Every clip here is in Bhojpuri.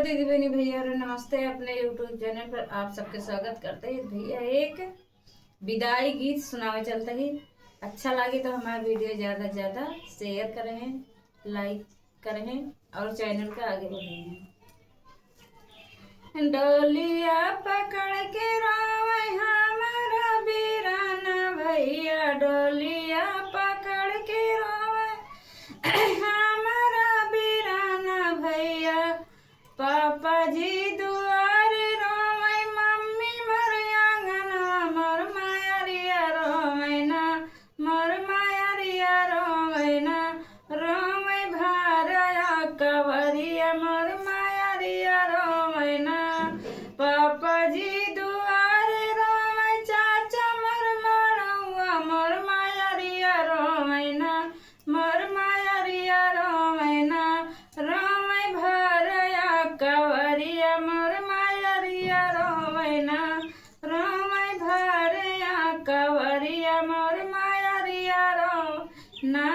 दीदी बहनी भैया और नमस्ते। अपने यूट्यूब चैनल पर आप सबके स्वागत करते हैं। भैया एक विदाई गीत सुनावे चलते ही। अच्छा लगे तो हमारा वीडियो ज़्यादा से ज़्यादा शेयर करें, लाइक करें और चैनल का आगे बढ़ें। डोलिया पकड़ के रोवे हमारा बीराना भैया, डोलिया पकड़ के रोवे हमारा बीराना भैया। पापा जी दुआरे रोवे, मम्मी मर आंगनवा मोर मायरिया रोवे ना, मोर मायरिया रोवे ना। रोवे भारया कवरिया मोर मायरिया रोवे ना। पापा जी दुआरे रोवे, चाचा मोर मड़ौआ मोर मायरिया रोवे ना, मोर मायरिया रोवे ना। रोवे भरया कवरिया मोर मायरिया रोवे ना, रोवे भरया कवरिया मोर मायरिया रोवे ना।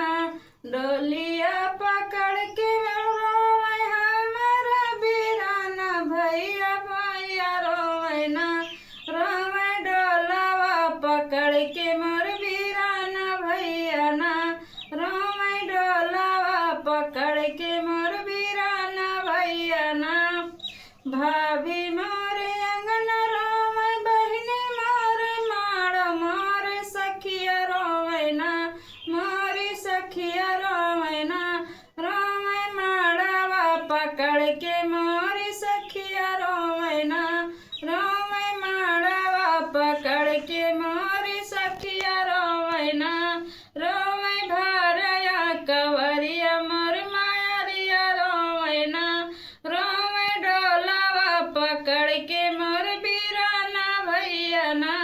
डोलिया पकड़ के रोवे हमारा बीराना भैया, भैया रोवे ना। रोवे डोलावा पकड़ के मोर बीराना भैया ना, रोवे डोलावा पकड़ के मोर बीराना भैया ना। भाभी मोरे अंगन रोवे, बहिनी मोरे माड़ मोरे सखिया रोवे ना, मोरी सखिया रोवे ना। रोवे माड़वा पकड़ के मोरी सखिया रोवे ना, रोवे माड़वा पकड़ के मोरी सखिया रोवे ना। रोवे भरया कवरिया मोर मायरिया रोवे ना, रोवे डोलावा पकड़ के मोर बीराना भैया ना।